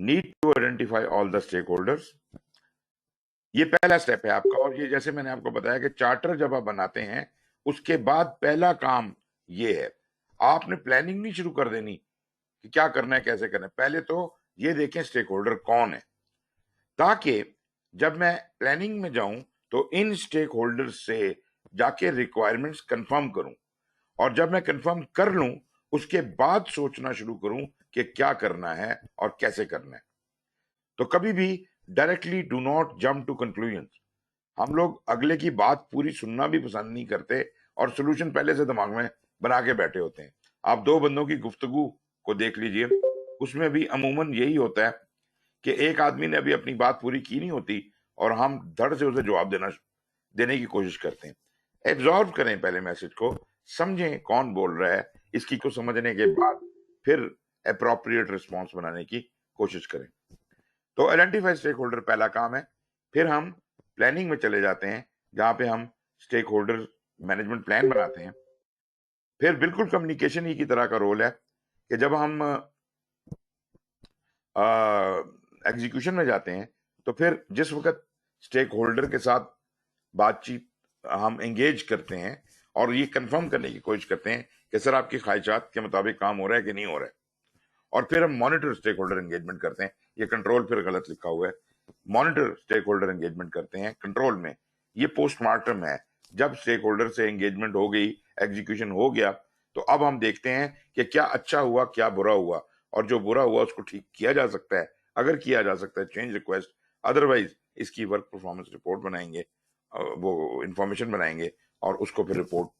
Need to identify all the stakeholders, ये पहला step है आपका। और ये जैसे मैंने आपको बताया कि चार्टर जब आप बनाते हैं उसके बाद पहला काम ये है, आपने प्लानिंग नहीं शुरू कर देनी कि क्या करना है कैसे करना है, पहले तो ये देखें स्टेक होल्डर कौन है, ताकि जब मैं प्लानिंग में जाऊं तो इन स्टेक होल्डर से जाके रिक्वायरमेंट्स कंफर्म करूं, और जब मैं कंफर्म कर लूं उसके बाद सोचना शुरू करूं कि क्या करना है और कैसे करना है। तो कभी भी directly do not jump to conclusion. हम लोग अगले की बात पूरी सुनना भी पसंद नहीं करते और सोल्यूशन पहले से दिमाग में बना के बैठे होते हैं। आप दो बंदों की गुफ्तगू को देख लीजिए, उसमें भी अमूमन यही होता है कि एक आदमी ने अभी अपनी बात पूरी की नहीं होती और हम धड़ से उसे जवाब देने की कोशिश करते हैं। एब्जॉर्व करें पहले मैसेज को, समझें कौन बोल रहा है, इसकी को समझने के बाद फिर अप्रोप्रिएट रिस्पॉन्स बनाने की कोशिश करें। तो आइडेंटिफाई स्टेक होल्डर पहला काम है। फिर हम प्लानिंग में चले जाते हैं जहां पे हम स्टेक होल्डर मैनेजमेंट प्लान बनाते हैं। फिर बिल्कुल कम्युनिकेशन ही की तरह का रोल है कि जब हम एग्जीक्यूशन में जाते हैं तो फिर जिस वक्त स्टेक होल्डर के साथ बातचीत हम एंगेज करते हैं और ये कंफर्म करने की कोशिश करते हैं कि सर आपकी ख्वाहिशात के मुताबिक काम हो रहा है कि नहीं हो रहा है, और फिर हम मॉनिटर स्टेक होल्डर एंगेजमेंट करते हैं। ये कंट्रोल फिर गलत लिखा हुआ है, मॉनिटर स्टेक होल्डर एंगेजमेंट करते हैं कंट्रोल में, ये पोस्टमार्टम है। जब स्टेक होल्डर से एंगेजमेंट हो गई, एग्जीक्यूशन हो गया, तो अब हम देखते हैं कि क्या अच्छा हुआ क्या बुरा हुआ, और जो बुरा हुआ उसको ठीक किया जा सकता है, अगर किया जा सकता है चेंज रिक्वेस्ट, अदरवाइज इसकी वर्क परफॉर्मेंस रिपोर्ट बनाएंगे, वो इंफॉर्मेशन बनाएंगे और उसको फिर रिपोर्ट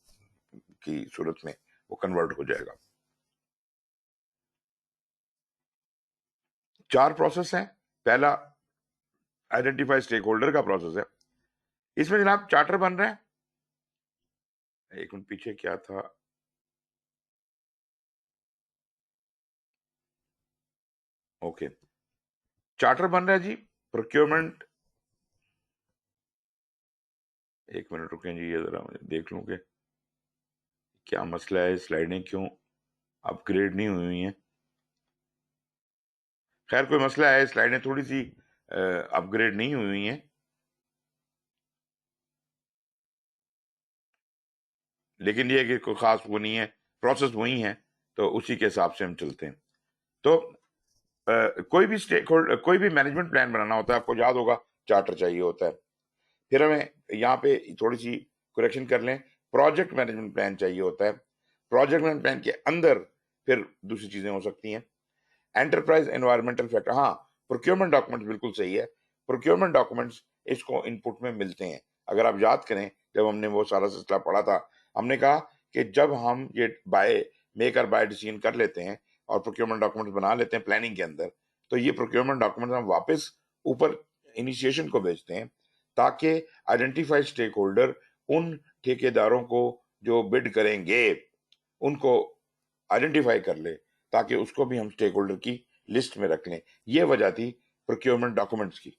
की सूरत में वो कन्वर्ट हो जाएगा। 4 प्रोसेस हैं। पहला आइडेंटिफाई स्टेक होल्डर का प्रोसेस है। इसमें जनाब चार्टर बन रहा है, एक मिनट पीछे क्या था, ओके, चार्टर बन रहा है जी। प्रोक्योरमेंट, एक मिनट रुकें जी, ये जरा मुझे देख लूं कि क्या मसला है, स्लाइडें क्यों अपग्रेड नहीं हुई हैं। खैर कोई मसला है, स्लाइडें थोड़ी सी अपग्रेड नहीं हुई हैं, लेकिन ये कि कोई खास वो नहीं है, प्रोसेस वही है, तो उसी के हिसाब से हम चलते हैं। तो कोई भी स्टेक होल्डर, कोई भी मैनेजमेंट प्लान बनाना होता है, आपको याद होगा चार्टर चाहिए होता है। फिर हमें यहाँ पे थोड़ी सी करेक्शन कर लें, प्रोजेक्ट मैनेजमेंट प्लान चाहिए होता है। प्रोजेक्ट मैनेजमेंट प्लान के अंदर फिर दूसरी चीजें हो सकती हैं, एंटरप्राइज एनवायरमेंटल फैक्टर, हाँ प्रोक्योरमेंट डॉक्यूमेंट्स बिल्कुल सही है, प्रोक्योरमेंट डॉक्यूमेंट्स इसको इनपुट में मिलते हैं। अगर आप याद करें जब हमने वो सारा सिलसिला पढ़ा था, हमने कहा कि जब हम ये बाय मेक और बाय डिसीजन कर लेते हैं और प्रोक्योरमेंट डॉक्यूमेंट्स बना लेते हैं प्लानिंग के अंदर, तो ये प्रोक्योरमेंट डॉक्यूमेंट्स हम वापस ऊपर इनिशिएशन को भेजते हैं, ताकि आइडेंटिफाइड स्टेक होल्डर उन ठेकेदारों को जो बिड करेंगे उनको आइडेंटिफाई कर ले, ताकि उसको भी हम स्टेक होल्डर की लिस्ट में रख लें। ये वजह थी प्रोक्योरमेंट डॉक्यूमेंट्स की।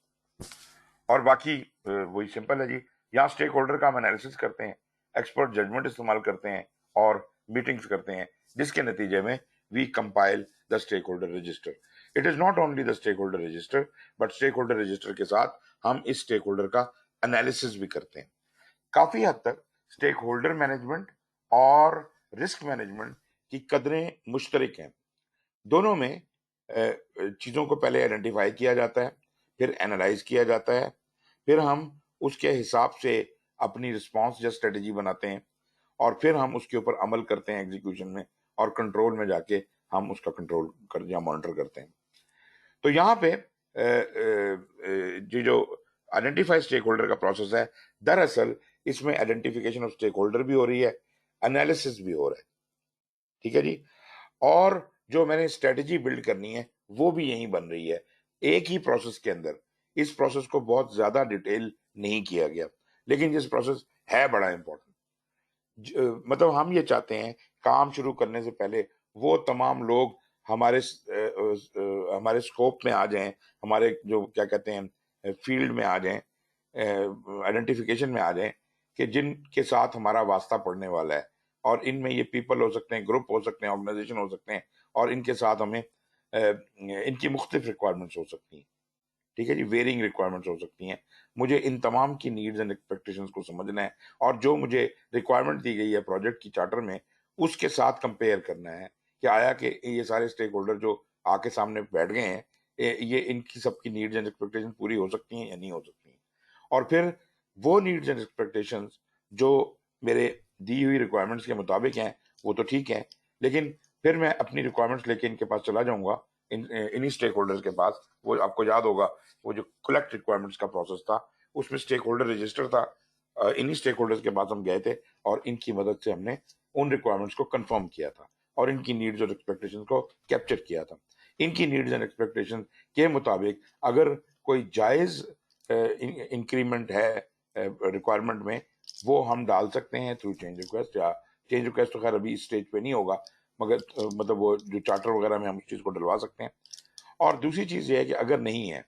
और बाकी वही सिंपल है जी, यहाँ स्टेक होल्डर का हम एनालिसिस करते हैं, एक्सपर्ट जजमेंट इस्तेमाल करते हैं और मीटिंग्स करते हैं, जिसके नतीजे में we compile the stakeholder register. It is not only the stakeholder register, but stakeholder register के साथ हम इस स्टेक होल्डर का एनालिसिस भी करते हैं। काफी हद तक स्टेक होल्डर मैनेजमेंट और रिस्क मैनेजमेंट की कदरें मुश्तरक हैं। दोनों में चीजों को पहले आइडेंटिफाई किया जाता है, फिर एनालाइज किया जाता है, फिर हम उसके हिसाब से अपनी रिस्पॉन्स या स्ट्रेटेजी बनाते हैं, और फिर हम उसके ऊपर अमल करते हैं एग्जीक्यूशन में, और कंट्रोल में जाके हम उसका कंट्रोल कर या मॉनिटर करते हैं। तो यहाँ पे जो आइडेंटिफाई स्टेक होल्डर का प्रोसेस है, दरअसल इसमें आइडेंटिफिकेशन ऑफ स्टेक होल्डर भी हो रही है, एनालिसिस भी हो रहा है, ठीक है जी। और जो मैंने स्ट्रेटेजी बिल्ड करनी है वो भी यही बन रही है, एक ही प्रोसेस के अंदर। इस प्रोसेस को बहुत ज्यादा डिटेल नहीं किया गया, लेकिन जिस प्रोसेस है बड़ा इंपॉर्टेंट, मतलब हम ये चाहते हैं काम शुरू करने से पहले वो तमाम लोग हमारे स्कोप में आ जाएं, हमारे जो क्या कहते हैं फील्ड में आ जाएं, आइडेंटिफिकेशन में आ जाएं, कि जिनके साथ हमारा वास्ता पड़ने वाला है, और इनमें ये पीपल हो सकते हैं, ग्रुप हो सकते हैं, ऑर्गेनाइजेशन हो सकते हैं, और इनके साथ हमें इनकी मुख्तलिफ रिक्वायरमेंट्स हो सकती हैं, ठीक है जी, वेरिंग रिक्वायरमेंट्स हो सकती हैं। मुझे इन तमाम की नीड्स एंड एक्सपेक्टेशंस को समझना है और जो मुझे रिक्वायरमेंट दी गई है प्रोजेक्ट की चार्टर में, उसके साथ कंपेयर करना है कि आया कि ये सारे स्टेक होल्डर जो आके सामने बैठ गए हैं, ये इनकी सबकी नीड्स एंड एक्सपेक्टेशन पूरी हो सकती हैं या नहीं हो सकती हैं। और फिर वो नीड्स एंड एक्सपेक्टेशंस जो मेरे दी हुई रिक्वायरमेंट्स के मुताबिक हैं, वो तो ठीक है, लेकिन फिर मैं अपनी रिक्वायरमेंट्स लेके इनके पास चला जाऊंगा, इन्हीं स्टेक होल्डर्स के पास। वो आपको याद होगा, वो जो कलेक्ट रिक्वायरमेंट्स का प्रोसेस था, उसमें स्टेक होल्डर रजिस्टर था। इन्हीं स्टेक होल्डर्स के पास हम गए थे और इनकी मदद से हमने उन रिक्वायरमेंट्स को कंफर्म किया था और इनकी नीड्स और एक्सपेक्टेशंस को कैप्चर किया था। इनकी नीड्स एंड एक्सपेक्टेशन के मुताबिक अगर कोई जायज इंक्रीमेंट है रिक्वायरमेंट में, वो हम डाल सकते हैं थ्रू चेंज रिक्वेस्ट। या चेंज रिक्वेस्ट तो खैर अभी इस स्टेज पे नहीं होगा, मगर मतलब वो जो चार्टर वगैरह में हम उस चीज को डलवा सकते हैं। और दूसरी चीज ये है कि अगर नहीं है,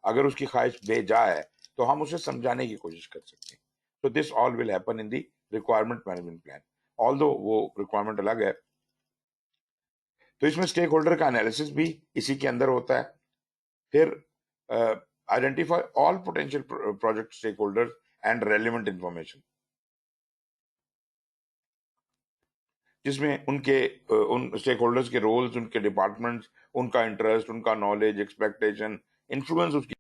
अगर उसकी ख्वाहिश बेजा है, तो हम उसे समझाने की कोशिश कर सकते हैं। तो this all will happen in the requirement management plan. Although वो रिक्वायरमेंट अलग है, तो इसमें स्टेक होल्डर का एनालिसिस भी इसी के अंदर होता है। फिर identify all potential project stakeholders and relevant information, जिसमें उन स्टेक होल्डर्स के रोल्स, उनके डिपार्टमेंट्स, उनका इंटरेस्ट, उनका नॉलेज, एक्सपेक्टेशन, इन्फ्लुएंस उसकी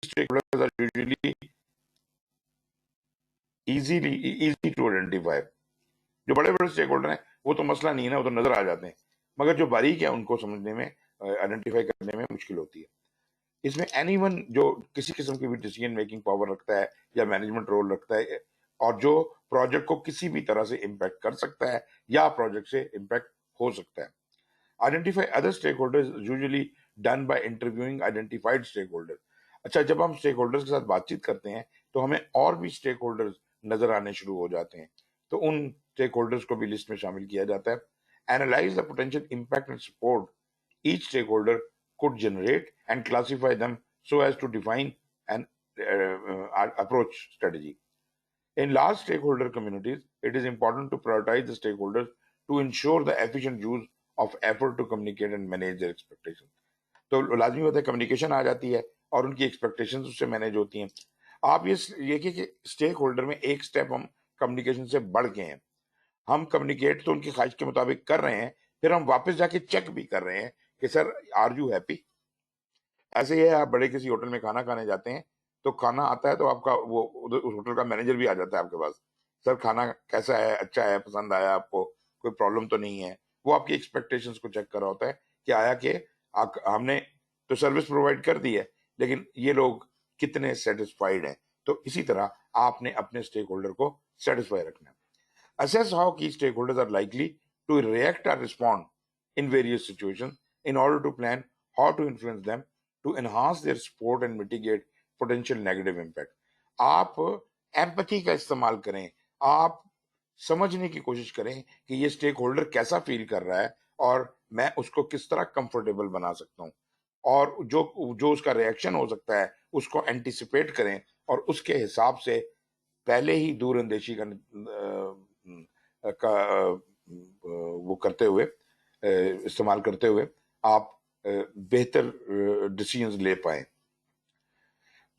stakeholders are usually easy to identify. जो बड़े बड़े स्टेक होल्डर हैं वो तो मसला नहीं है ना, वो तो नजर आ जाते हैं, मगर जो बारीक है उनको समझने में, आइडेंटिफाई करने में मुश्किल होती है। इसमें एनीवन जो किसी किस्म की भी डिसीजन मेकिंग पावर रखता है या मैनेजमेंट रोल रखता है और जो प्रोजेक्ट को किसी भी तरह से इम्पैक्ट कर सकता है या प्रोजेक्ट से इम्पैक्ट हो सकता है। Identify other stakeholders usually done by interviewing identified stakeholder. अच्छा, जब हम स्टेक होल्डर्स के साथ बातचीत करते हैं तो हमें और भी स्टेक होल्डर्स नजर आने शुरू हो जाते हैं, तो उन स्टेक होल्डर्स को भी लिस्ट में शामिल किया जाता है। Analyse the potential impact and support each stakeholder could generate and classify them so as to define an approach strategy. In large stakeholder communities, it is important to prioritize the stakeholders to ensure the efficient use of effort to communicate and manage their expectations. तो लाजमी होता है communication आ जाती है और उनकी expectations उससे manage होती हैं। आप ये देखिए कि स्टेक होल्डर में एक स्टेप हम कम्युनिकेशन से बढ़ के हैं। हम कम्युनिकेट तो उनकी ख्वाहिश के मुताबिक कर रहे हैं, फिर हम वापस जाके चेक भी कर रहे हैं कि सर आर यू हैप्पी। ऐसे ही है, आप बड़े किसी होटल में खाना खाने जाते हैं, तो खाना आता है तो आपका वो उस होटल का मैनेजर भी आ जाता है आपके पास, सर खाना कैसा है, अच्छा है, पसंद आया आपको, कोई प्रॉब्लम तो नहीं है। वो आपकी एक्सपेक्टेशंस को चेक कर रहा होता है कि आया कि हमने तो सर्विस प्रोवाइड कर दी है, लेकिन ये लोग कितने सेटिस्फाइड हैं। तो इसी तरह आपने अपने स्टेक होल्डर को सेटिस्फाई रखना है। Assess how key stakeholders are likely to react or respond in various situations in order to plan how to influence them to enhance their support and mitigate potential negative impact. आप empathy का इस्तेमाल करें, आप समझने की कोशिश करें कि ये स्टेक होल्डर कैसा फील कर रहा है और मैं उसको किस तरह कंफर्टेबल बना सकता हूँ, और जो जो उसका रिएक्शन हो सकता है उसको एंटिसिपेट करें और उसके हिसाब से पहले ही दूर अंदेशी वो करते हुए, इस्तेमाल करते हुए आप बेहतर डिसीजंस ले पाए।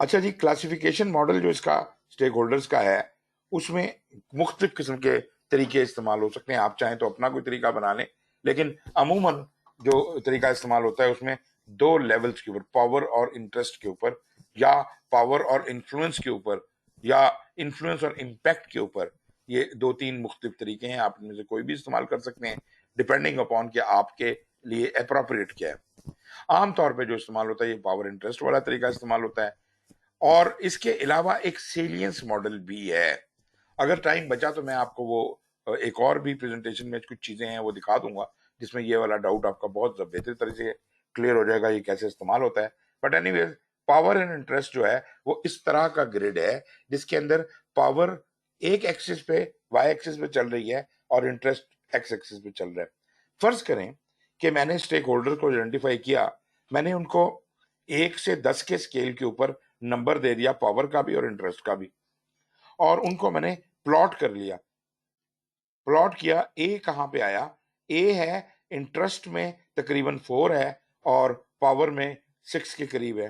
अच्छा जी, क्लासिफिकेशन मॉडल जो इसका स्टेक होल्डर्स का है, उसमें मुख्तलिफ किस्म के तरीके इस्तेमाल हो सकते हैं। आप चाहें तो अपना कोई तरीका बना लें, लेकिन अमूमन जो तरीका इस्तेमाल होता है उसमें दो लेवल्स के ऊपर, पावर और इंटरेस्ट के ऊपर, या पावर और इन्फ्लुएंस के ऊपर, या इन्फ्लुएंस और इम्पैक्ट के ऊपर, ये दो तीन मुख्तलिफ तरीके हैं। आप इनमें से कोई भी इस्तेमाल कर सकते हैं डिपेंडिंग अपॉन कि आपके लिए अप्रोप्रिएट क्या है। आमतौर पर जो इस्तेमाल होता है ये पावर इंटरेस्ट वाला तरीका इस्तेमाल होता है। और इसके अलावा एक सेलियंस मॉडल भी है। अगर टाइम बचा तो मैं आपको वो एक और भी प्रेजेंटेशन में कुछ चीजें हैं वो दिखा दूंगा, जिसमें ये वाला डाउट आपका बहुत बेहतर तरह से क्लियर हो जाएगा ये कैसे इस्तेमाल होता है। But anyways, power and interest जो है वो इस तरह का ग्रिड है जिसके अंदर पावर एक एक्सिस पे, वाई एक्सिस पे चल रही है और इंटरेस्ट एक्स एक्सिस पे चल रहा है। फर्ज करें कि मैंने स्टेक होल्डर को आइडेंटिफाई किया, मैंने उनको 1 से 10 के स्केल के ऊपर नंबर दे दिया, पावर का भी और इंटरेस्ट का भी, और उनको मैंने प्लॉट कर लिया। प्लॉट किया, ए कहां पे आया, ए है इंटरेस्ट में तकरीबन 4 है और पावर में 6 के करीब है,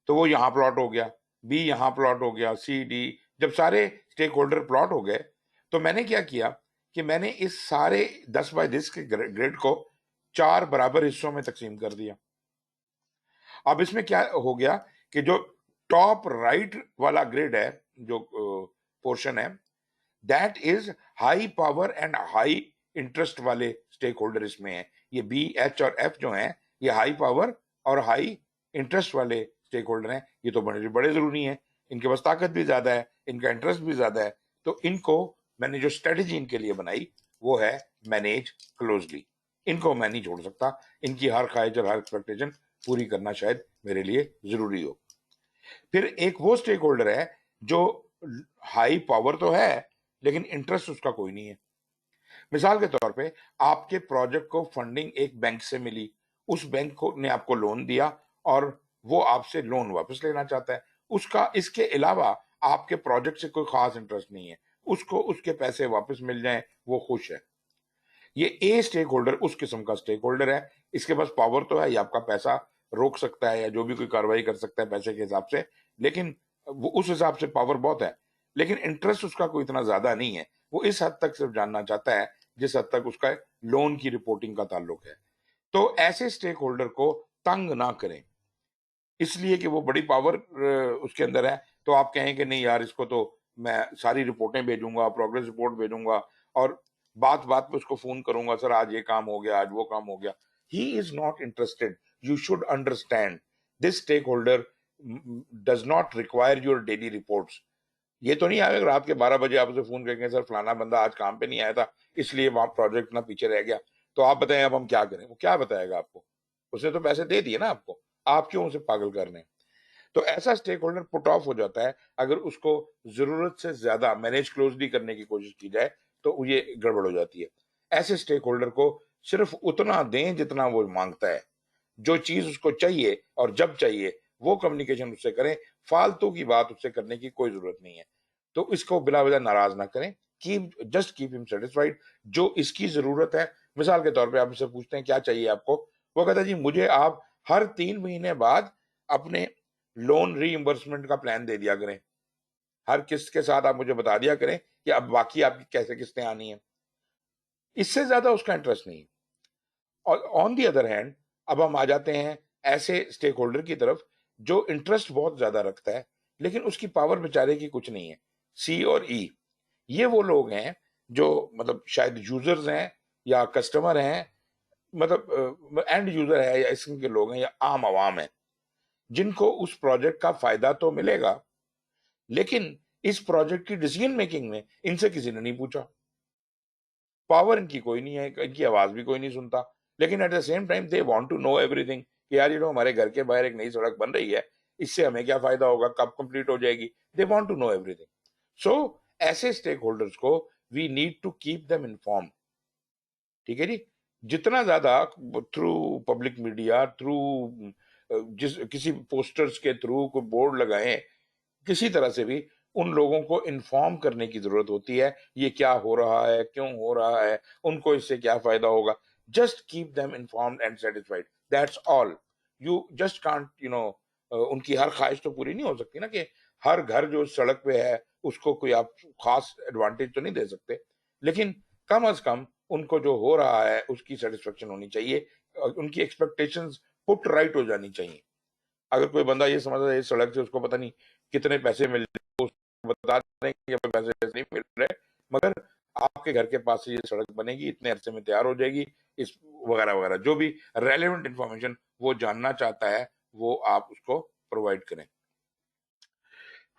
तो वो यहाँ प्लॉट हो गया, बी यहाँ प्लॉट हो गया, सी डी। जब सारे स्टेक होल्डर प्लॉट हो गए तो मैंने क्या किया कि मैंने इस सारे 10 बाय 10 के ग्रिड को 4 बराबर हिस्सों में तकसीम कर दिया। अब इसमें क्या हो गया कि जो टॉप राइट वाला ग्रिड है, जो पोर्शन है, that is high power and high interest वाले स्टेक होल्डर इसमें है। ये बी, एच और एफ जो हैं, ये हाई पावर और हाई इंटरेस्ट वाले स्टेक होल्डर हैं। ये तो बड़े बड़े जरूरी हैं, इनके पास ताकत भी ज्यादा है, इनका इंटरेस्ट भी ज्यादा है। तो इनको मैंने जो स्ट्रेटेजी इनके लिए बनाई वो है मैनेज क्लोजली। इनको मैं नहीं छोड़ सकता, इनकी हर ख्वाहिश और हर एक्सपेक्टेशन पूरी करना शायद मेरे लिए जरूरी हो। फिर एक वो स्टेक होल्डर है जो हाई पावर तो है लेकिन इंटरेस्ट उसका कोई नहीं है। मिसाल के तौर पे आपके प्रोजेक्ट को फंडिंग एक बैंक से मिली, उस बैंक को ने आपको लोन दिया और वो आपसे लोन वापस लेना चाहता है। उसका इसके अलावा आपके प्रोजेक्ट से कोई खास इंटरेस्ट नहीं है, उसको उसके पैसे वापस मिल जाएं वो खुश है। ये ए स्टेक होल्डर उस किस्म का स्टेक होल्डर है। इसके पास पावर तो है, ये आपका पैसा रोक सकता है या जो भी कोई कार्रवाई कर सकता है पैसे के हिसाब से, लेकिन वो उस हिसाब से पावर बहुत है, लेकिन इंटरेस्ट उसका कोई इतना ज्यादा नहीं है। वो इस हद तक सिर्फ जानना चाहता है जिस हद तक उसका लोन की रिपोर्टिंग का ताल्लुक है। तो ऐसे स्टेक होल्डर को तंग ना करें, इसलिए कि वो बड़ी पावर उसके अंदर है। तो आप कहें कि नहीं यार, इसको तो मैं सारी रिपोर्टें भेजूंगा, प्रोग्रेस रिपोर्ट भेजूंगा और बात बात पे उसको फोन करूंगा, सर आज ये काम हो गया, आज वो काम हो गया। He is not interested. You should understand this stakeholder does not require your daily reports. ये तो नहीं आएगा रात के 12 बजे आप उसे फोन करेंगे, सर फलाना बंदा आज काम पे नहीं आया था इसलिए वहां प्रोजेक्ट ना पीछे रह गया, तो आप बताएं अब हम क्या करें। वो क्या बताएगा आपको, उसने तो पैसे दे दिए ना आपको, आप क्यों उसे पागल कर रहे हैं। तो ऐसा स्टेक होल्डर पुट ऑफ हो जाता है अगर उसको जरूरत से ज्यादा मैनेज क्लोजली करने की कोशिश की जाए, तो ये गड़बड़ हो जाती है। ऐसे स्टेक होल्डर को सिर्फ उतना दें जितना वो मांगता है, जो चीज उसको चाहिए और जब चाहिए वो कम्युनिकेशन उससे करें। फालतू की बात उससे करने की कोई जरूरत नहीं है। तो इसको बिला वजह नाराज ना करें, जस्ट कीप हिम सेटिस्फाइड। जो इसकी जरूरत है, मिसाल के तौर पे आप इससे पूछते हैं क्या चाहिए आपको, वो कहता है जी मुझे आप हर 3 महीने बाद अपने लोन रीइंबर्समेंट का प्लान दे दिया करें। हर किस्त के साथ आप मुझे बता दिया करें कि अब बाकी आपकी कैसे किस्तें आनी है। इससे ज्यादा उसका इंटरेस्ट नहीं है। और ऑन दी अदर हैंड अब हम आ जाते हैं ऐसे स्टेक होल्डर की तरफ जो इंटरेस्ट बहुत ज्यादा रखता है लेकिन उसकी पावर बेचारे की कुछ नहीं है। सी और ई, ये वो लोग हैं जो मतलब शायद यूजर्स हैं या कस्टमर हैं, मतलब एंड यूजर है या इसके लोग हैं या आम आवाम है, जिनको उस प्रोजेक्ट का फायदा तो मिलेगा लेकिन इस प्रोजेक्ट की डिसीजन मेकिंग में इनसे किसी ने नहीं पूछा। पावर इनकी कोई नहीं है, इनकी आवाज भी कोई नहीं सुनता, लेकिन at the same time they want to know everything कि यार हमारे घर के बाहर एक नई सड़क बन रही है, इससे हमें क्या फायदा होगा, कब कंप्लीट हो जाएगी। They want to know everything. So ऐसे स्टेक होल्डर्स को we need to keep them inform. ठीक है जी। जितना ज्यादा थ्रू पब्लिक मीडिया, थ्रू जिस किसी पोस्टर्स के थ्रू कोई बोर्ड लगाएं, किसी तरह से भी उन लोगों को इन्फॉर्म करने की जरूरत होती है, ये क्या हो रहा है, क्यों हो रहा है, उनको इससे क्या फायदा होगा। Just keep them informed and satisfied, that's all. You just can't उनकी हर ख्वाहिश तो पूरी नहीं हो सकती ना, कि हर घर जो सड़क पे है उसको कोई आप खास एडवांटेज तो नहीं दे सकते, लेकिन कम अज कम उनको जो हो रहा है उसकी सेटिस्फेक्शन होनी चाहिए, उनकी एक्सपेक्टेशंस पुट राइट हो जानी चाहिए। अगर कोई बंदा ये समझता है इस सड़क से उसको पता नहीं कितने पैसे मिल रहे, उसको बता रहे हैं कि पैसे नहीं मिल रहे, मगर आपके घर के पास से ये सड़क बनेगी, इतने अरसे में तैयार हो जाएगी, इस वगैरह वगैरह जो भी रेलेवेंट इंफॉर्मेशन वो जानना चाहता है वो आप उसको प्रोवाइड करें।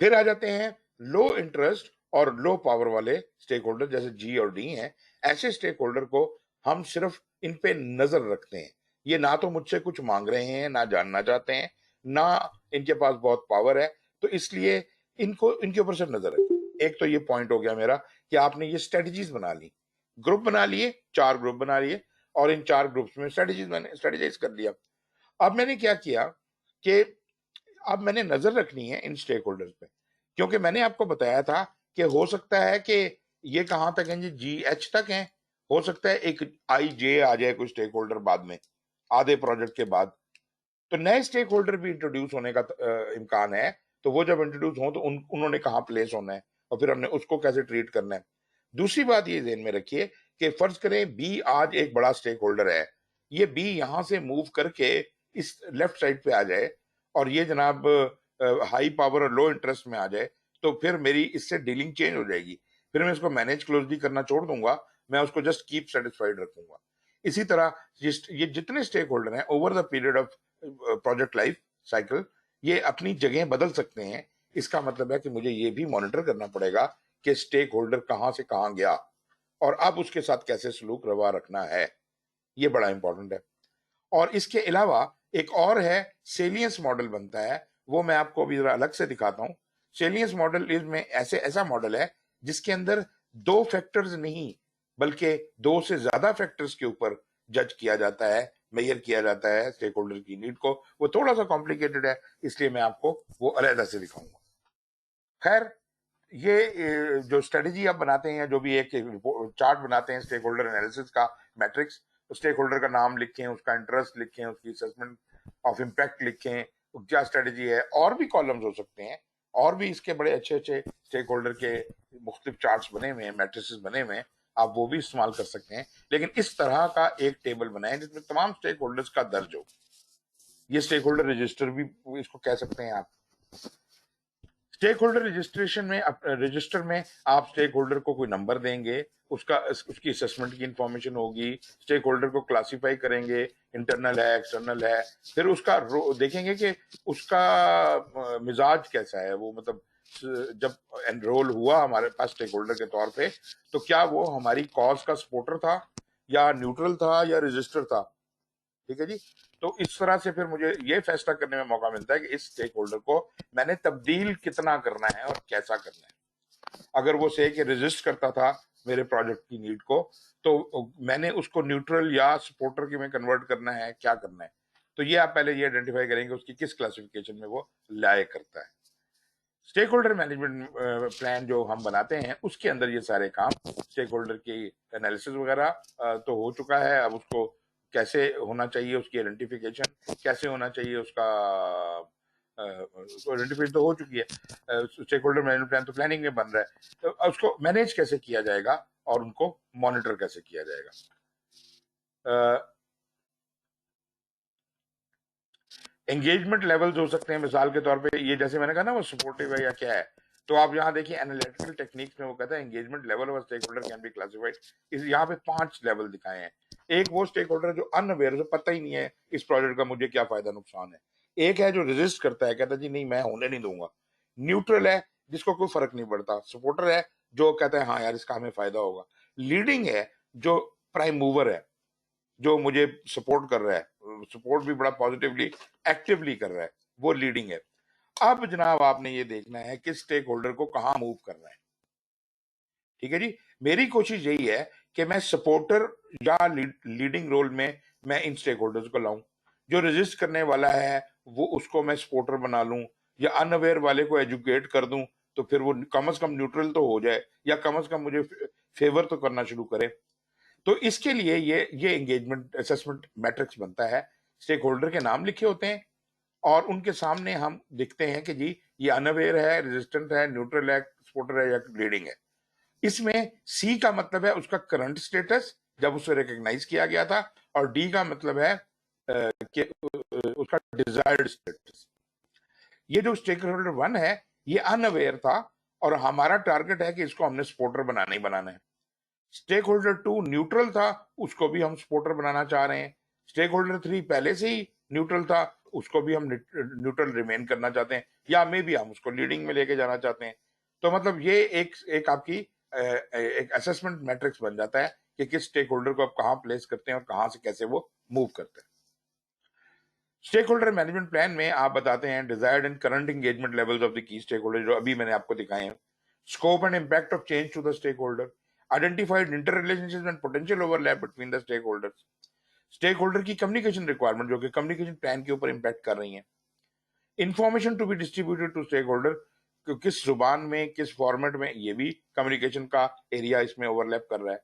फिर आ जाते हैं लो इंटरेस्ट और लो पावर वाले स्टेक होल्डर, जैसे जी और डी हैं। ऐसे स्टेक होल्डर को हम सिर्फ इन पे नजर रखते हैं। ये ना तो मुझसे कुछ मांग रहे हैं, ना जानना चाहते हैं, ना इनके पास बहुत पावर है, तो इसलिए इनको इनके ऊपर सिर्फ नजर रखें। एक तो ये पॉइंट हो गया मेरा कि आपने ये स्ट्रेटजीज बना ली, ग्रुप बना लिए, 4 ग्रुप बना लिए और इन 4 ग्रुप्स में स्ट्रेटजीज मैंने स्ट्रेटेजाइज कर लिया। अब मैंने क्या किया कि अब मैंने नजर रखनी है इन स्टेक होल्डर्स पे, क्योंकि मैंने आपको बताया था कि हो सकता है कि ये कहां तक हैं जी, एच तक हैं, हो सकता है एक IJ आ जाए कोई स्टेक होल्डर बाद में, आधे प्रोजेक्ट के बाद, तो नए स्टेक होल्डर भी इंट्रोड्यूस होने का इम्कान है। तो वो जब इंट्रोड्यूस हो तो उन्होंने कहाँ प्लेस होना है और फिर हमने उसको कैसे ट्रीट करना है। दूसरी बात ये ध्यान में रखिए कि फर्ज करें बी आज एक बड़ा स्टेक होल्डर है, ये बी यहां से मूव करके इस लेफ्ट साइड पे आ जाए और ये जनाब हाई पावर और लो इंटरेस्ट में आ जाए, तो फिर मेरी इससे डीलिंग चेंज हो जाएगी। फिर मैं इसको मैनेज क्लोजली करना छोड़ दूंगा, मैं उसको जस्ट कीप सेटिस्फाइड रखूंगा। इसी तरह ये जितने स्टेक होल्डर हैं over the period of project life cycle, ये अपनी जगह बदल सकते हैं। इसका मतलब है कि मुझे ये भी मॉनिटर करना पड़ेगा कि स्टेक होल्डर कहां से कहां गया और अब उसके साथ कैसे सलूक रवा रखना है, ये बड़ा इंपॉर्टेंट है। और इसके अलावा एक और है, सेलियंस मॉडल बनता है, वो मैं आपको अभी जरा अलग से दिखाता हूँ। सेलियंस मॉडल में ऐसा मॉडल है जिसके अंदर दो फैक्टर्स नहीं बल्कि दो से ज्यादा फैक्टर्स के ऊपर जज किया जाता है, मेजर किया जाता है स्टेक होल्डर की नीड को। वो थोड़ा सा कॉम्प्लिकेटेड है, इसलिए मैं आपको वो अलग से दिखाऊंगा। खैर, ये जो स्ट्रेटेजी आप बनाते हैं या जो भी एक चार्ट बनाते हैं स्टेक होल्डर एनालिसिस का मैट्रिक्स, स्टेक होल्डर का नाम लिखें, उसका इंटरेस्ट लिखें, उसकी असेसमेंट ऑफ इम्पैक्ट लिखें, क्या स्ट्रेटेजी है। और भी कॉलम्स हो सकते हैं, और भी इसके बड़े अच्छे अच्छे स्टेक होल्डर के मुख्तलिफ चार्ट्स बने हुए हैं, मैट्रिसेस बने हुए हैं, आप वो भी इस्तेमाल कर सकते हैं। लेकिन इस तरह का एक टेबल बनाएं जिसमें तमाम स्टेक होल्डर्स का दर्ज हो। ये स्टेक होल्डर रजिस्टर भी इसको कह सकते हैं आप। स्टेक होल्डर रजिस्ट्रेशन में रजिस्टर में आप स्टेक होल्डर को कोई नंबर देंगे, उसकी असेसमेंट की इंफॉर्मेशन होगी, स्टेक होल्डर को क्लासिफाई करेंगे, इंटरनल है एक्सटर्नल है, फिर उसका देखेंगे कि उसका मिजाज कैसा है, वो मतलब जब एनरोल हुआ हमारे पास स्टेक होल्डर के तौर पे, तो क्या वो हमारी कॉज का सपोर्टर था या न्यूट्रल था या रजिस्टर था। ठीक है जी। तो इस तरह से फिर मुझे ये फैसला करने में मौका मिलता है कि इस स्टेक होल्डर को मैंने तब्दील कितना करना है और कैसा करना है। अगर वो से कि रेजिस्ट करता था मेरे प्रोजेक्ट की नीड को, तो मैंने उसको न्यूट्रल या सपोर्टर के में कन्वर्ट करना है, क्या करना है। तो ये आप पहले ये आइडेंटिफाई करेंगे उसकी किस क्लासिफिकेशन में वो लायक करता है। स्टेक होल्डर मैनेजमेंट प्लान जो हम बनाते हैं उसके अंदर ये सारे काम, स्टेक होल्डर की एनालिसिस वगैरह तो हो चुका है। अब उसको कैसे होना चाहिए, उसकी आइडेंटिफिकेशन कैसे होना चाहिए, उसका आइडेंटिफिकेशन तो हो चुकी है। स्टेक होल्डर मैनेजमेंट प्लान तो प्लानिंग में बन रहा है, तो उसको मैनेज कैसे किया जाएगा और उनको मॉनिटर कैसे किया जाएगा। एंगेजमेंट लेवल्स हो सकते हैं, मिसाल के तौर पे ये जैसे मैंने कहा ना वो सपोर्टिव है या क्या है, तो आप यहाँ देखिए एनालिटिकल टेक्निक्स में वो कहता है engagement level of stakeholder can be classified. इस यहाँ पे 5 लेवल दिखाए हैं। एक वो स्टेक होल्डर जो अनअवेयर, जो पता ही नहीं है इस प्रोजेक्ट का मुझे क्या फायदा नुकसान है। एक है जो रेजिस्ट करता है, कहता है जी नहीं मैं होने नहीं दूंगा। न्यूट्रल है जिसको कोई फर्क नहीं पड़ता। सपोर्टर है जो कहता है हाँ यार इसका हमें फायदा होगा। लीडिंग है जो प्राइम मूवर है, जो मुझे सपोर्ट कर रहा है, सपोर्ट भी बड़ा पॉजिटिवली एक्टिवली कर रहा है, वो लीडिंग है। अब जनाब आपने ये देखना है कि स्टेक होल्डर को कहां मूव करना है। ठीक है जी। मेरी कोशिश यही है कि मैं सपोर्टर या लीडिंग रोल में मैं इन स्टेक होल्डर्स को लाऊं। जो रेजिस्ट करने वाला है वो उसको मैं सपोर्टर बना लूं, या अनअवेयर वाले को एजुकेट कर दूं, तो फिर वो कम से कम न्यूट्रल तो हो जाए या कम से कम मुझे फेवर तो करना शुरू करे। तो इसके लिए ये एंगेजमेंट असेसमेंट मैट्रिक्स बनता है। स्टेक होल्डर के नाम लिखे होते हैं और उनके सामने हम दिखते हैं कि जी ये अनअवेयर है, रेजिस्टेंट है, न्यूट्रल है, सपोर्टर है या लीडिंग है। इसमें सी का मतलब है उसका करंट स्टेटस जब उसे रिकॉग्नाइज किया गया था, और डी का मतलब है कि उसका डिजायर्ड स्टेटस। ये जो स्टेक होल्डर 1 है ये अनअवेयर था और हमारा टारगेट है कि इसको हमने सपोर्टर बनाना ही बनाना है। स्टेक होल्डर 2 न्यूट्रल था, उसको भी हम सपोर्टर बनाना चाह रहे हैं। स्टेक होल्डर 3 पहले से ही न्यूट्रल था, उसको भी हम न्यूट्रल रिमेन करना चाहते हैं, या मे भी हम उसको लीडिंग में लेके जाना चाहते हैं। तो मतलब ये एक आपकी एक असेसमेंट मैट्रिक्स बन जाता है कि किस स्टेक होल्डर को आप कहाँ प्लेस करते हैं और कहाँ से कैसे वो मूव करते हैं। स्टेक होल्डर मैनेजमेंट प्लान में आप बताते हैं desired and current engagement levels of the key stakeholder, जो अभी मैंने आपको दिखाए हैं। Scope and impact of change to the stakeholder, identified interrelationship and potential overlap between the stakeholders. Stakeholder की communication requirement जो कि communication plan के ऊपर इम्पैक्ट कर रही है। Information to be distributed to stakeholder, किस जुबान में किस फॉर्मेट में, ये भी कम्युनिकेशन का एरिया इसमें ओवरलैप कर रहा है।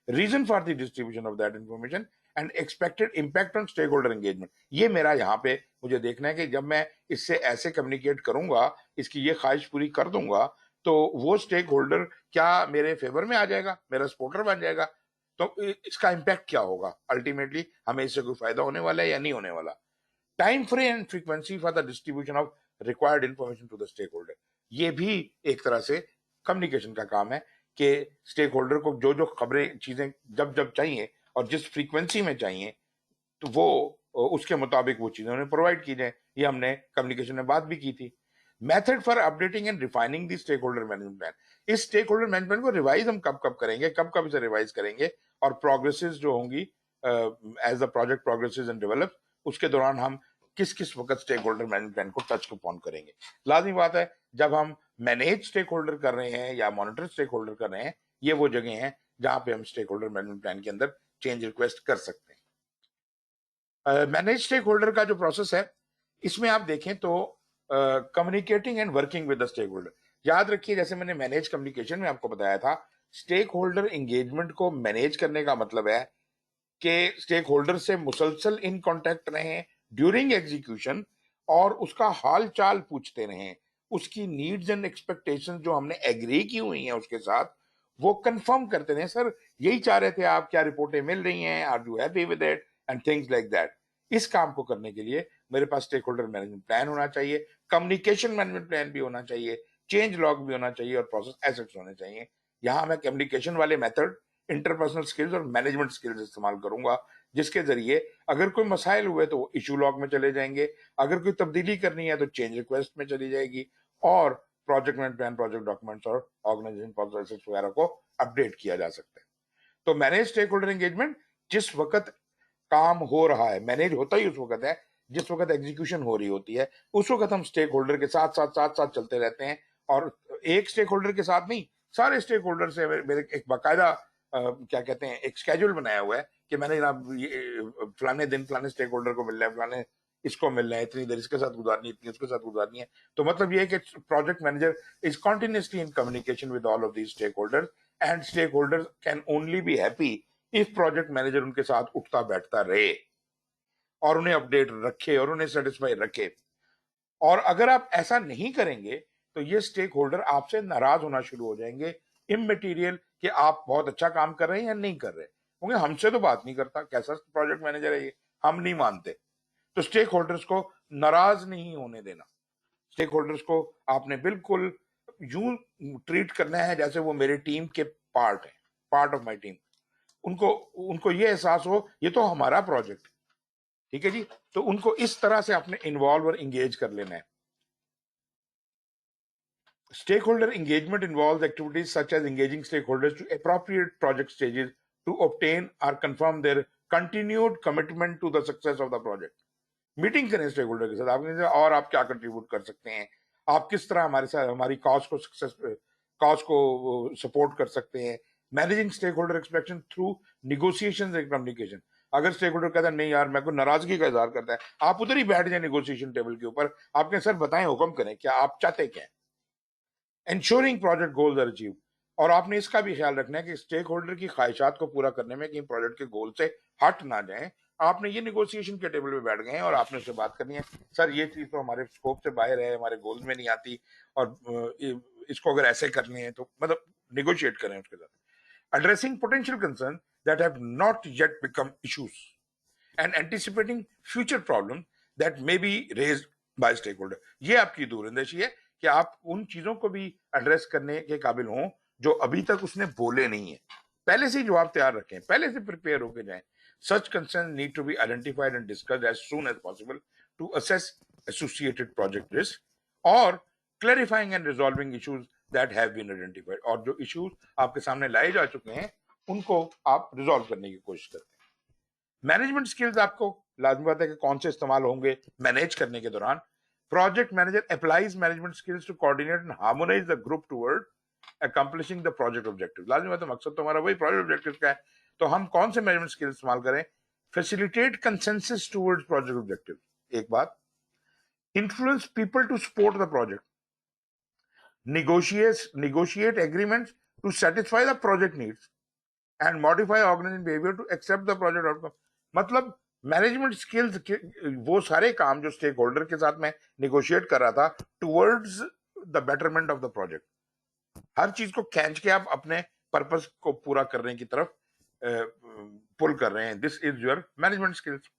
Reason for the distribution of that information and expected impact on stakeholder engagement. ये मेरा यहाँ पे मुझे देखना है कि जब मैं इससे ऐसे कम्युनिकेट करूंगा, इसकी ये ख्वाहिश पूरी कर दूंगा, तो वो स्टेक होल्डर क्या मेरे फेवर में आ जाएगा, मेरा सपोर्टर बन जाएगा, तो इसका इम्पैक्ट क्या होगा, अल्टीमेटली हमें इससे कोई फायदा होने वाला है या नहीं होने वाला। Time frame and frequency for the distribution of required information to the stakeholder, ये भी एक तरह से कम्युनिकेशन का काम है कि स्टेक होल्डर को जो जो खबरें चीजें जब जब चाहिए और जिस फ्रीक्वेंसी में चाहिए, तो वो उसके मुताबिक वो चीजें उन्हें प्रोवाइड की जाए। ये हमने कम्युनिकेशन में बात भी की थी। Method for updating and refining the stakeholder management plan, इस स्टेक होल्डर मैनेजमेंट को रिवाइज हम कब कब करेंगे, कब कब इसे रिवाइज करेंगे, और प्रोग्रेसेस जो होंगी as the project progresses and develop, उसके दौरान हम किस किस वक्त स्टेक होल्डर मैनेजमेंट प्लान को टच अपॉन करेंगे। लाजमी बात है, जब हम मैनेज स्टेक होल्डर कर रहे हैं या मॉनिटर स्टेक होल्डर कर रहे हैं, ये वो जगह हैं जहां पे हम स्टेक होल्डर मैनेजमेंट प्लान के अंदर चेंज रिक्वेस्ट कर सकते हैं। मैनेज स्टेक होल्डर का जो प्रोसेस है, इसमें आप देखें तो communicating and working with the stakeholder, याद रखिए जैसे मैंने मैनेज कम्युनिकेशन में आपको बताया था, स्टेक होल्डर एंगेजमेंट को मैनेज करने का मतलब है कि स्टेक होल्डर से मुसलसल इन कांटेक्ट रहें ड्यूरिंग एग्जीक्यूशन, और उसका हाल चाल पूछते रहें, उसकी नीड्स एंड एक्सपेक्टेशंस जो हमने एग्री की हुई हैं उसके साथ, वो कंफर्म करते रहें, सर यही चाह रहे थे आप, क्या रिपोर्टें मिल रही हैं, are you happy with it, and things like that. इस काम को करने के लिए मेरे पास स्टेक होल्डर मैनेजमेंट प्लान होना चाहिए, कम्युनिकेशन मैनेजमेंट प्लान भी होना चाहिए, चेंज लॉग भी होना चाहिए, और प्रोसेस एसेट्स होने चाहिए। यहां मैं कम्युनिकेशन वाले मेथड, इंटरपर्सनल स्किल्स और मैनेजमेंट स्किल्स इस्तेमाल करूंगा, जिसके जरिए अगर कोई मसाइल हुए तो वो इशू लॉग में चले जाएंगे, अगर कोई तब्दीली करनी है तो चेंज रिक्वेस्ट में चली जाएगी, और project management plan, project documents और ऑर्गेनाइजेशन प्रोसेस वगैरह को अपडेट किया जा सकता है। तो मैनेज स्टेक होल्डर एंगेजमेंट, जिस वक्त काम हो रहा है, मैनेज होता ही उस वक्त है जिस वक्त एग्जीक्यूशन हो रही होती है, उस वक्त हम स्टेक होल्डर के साथ साथ साथ साथ चलते रहते हैं, और एक स्टेक होल्डर के साथ नहीं, सारे स्टेक होल्डर से मेरे एक बाकायदा क्या कहते हैं, एक स्केड्यूल बनाया हुआ है कि मैंने जनाब ये फलाने दिन फलाने स्टेक होल्डर को मिलना है, फलाने इसको मिलना है, इतनी देर इसके साथ गुजारनी है, इतनी उसके साथ गुजारनी है। तो मतलब ये है कि project manager is continuously in communication with all of these stakeholders, and stakeholders can only be happy if project manager उनके साथ उठता बैठता रहे और उन्हें अपडेट रखे और उन्हें सेटिस्फाई रखे। और अगर आप ऐसा नहीं करेंगे तो ये स्टेक होल्डर आपसे नाराज होना शुरू हो जाएंगे, इमटेरियल, कि आप बहुत अच्छा काम कर रहे हैं या नहीं कर रहे, क्योंकि हमसे तो बात नहीं करता, कैसा प्रोजेक्ट मैनेजर है ये, हम नहीं मानते। तो स्टेक होल्डर्स को नाराज नहीं होने देना, स्टेक होल्डर्स को आपने बिल्कुल यूं ट्रीट करना है जैसे वो मेरे टीम के पार्ट है, पार्ट ऑफ माई टीम। उनको उनको ये एहसास हो ये तो हमारा प्रोजेक्ट, ठीक है जी। तो उनको इस तरह से अपने इन्वॉल्व और इंगेज कर लेना है। Stakeholder engagement involves activities such as engaging stakeholders to appropriate project stages to obtain or confirm their continued commitment to the success of the project. Meeting करें स्टेक होल्डर के साथ, आपने और आप क्या कंट्रीब्यूट कर सकते हैं, आप किस तरह हमारे साथ हमारी कॉज को सक्सेस कॉज को सपोर्ट कर सकते हैं। Managing stakeholder expectation through negotiations and communication, अगर स्टेक होल्डर कहता है नहीं यार मैं को नाराजगी का इजहार करता है, आप उधर ही बैठ जाए निगोशिएशन टेबल के ऊपर, आपके सर बताएं, हुक्म करें, क्या आप चाहते क्या है। Ensuring project goals are achieve, और आपने इसका भी ख्याल रखना है कि स्टेक होल्डर की ख्वाहिशात को पूरा करने में कहीं प्रोजेक्ट के गोल से हट ना जाए। आपने ये निगोशिएशन के टेबल पे बैठ गए हैं और आपने उससे बात करनी है, सर ये चीज तो हमारे स्कोप से बाहर है, हमारे गोल्स में नहीं आती, और इसको अगर ऐसे करने हैं तो मतलब निगोशिएट करें उसके साथ। Addressing potential concern that have not yet become issues and anticipating future problem that may be raised by stakeholder, ये आपकी दूरंदेशी है कि आप उन चीजों को भी एड्रेस करने के काबिल हों जो अभी तक उसने बोले नहीं है। पहले से ही जवाब तैयार रखें, पहले से प्रिपेयर होकर जाएं। Such concern need to be identified and discussed as soon as possible to assess associated project risk, और clarifying and resolving issues that have been identified, और जो इश्यूज आपके सामने लाए जा चुके हैं उनको आप रिजॉल्व करने की कोशिश करते हैं। मैनेजमेंट स्किल्स आपको लाजमी बात है कि कौन से इस्तेमाल होंगे मैनेज करने के दौरान। Project manager applies management skills to coordinate and harmonise the group toward accomplishing the project objective. लाजमी बात है, मकसद तो हमारा वही प्रोजेक्ट ऑब्जेक्टिव का है, तो हम कौन से मैनेजमेंट स्किल्स इस्तेमाल करें। Facilitate consensus towards project objective, एक बात। Influence people to support the project, negotiate agreements to satisfy the project needs, and modify organisation behaviour to accept the project outcome. मतलब मैनेजमेंट स्किल्स वो सारे काम जो stake holder के साथ मैं निगोशिएट कर रहा था towards the betterment of the project, हर चीज को खींच के आप अपने पर्पस को पूरा करने की तरफ पुल कर रहे हैं। This is your management skills.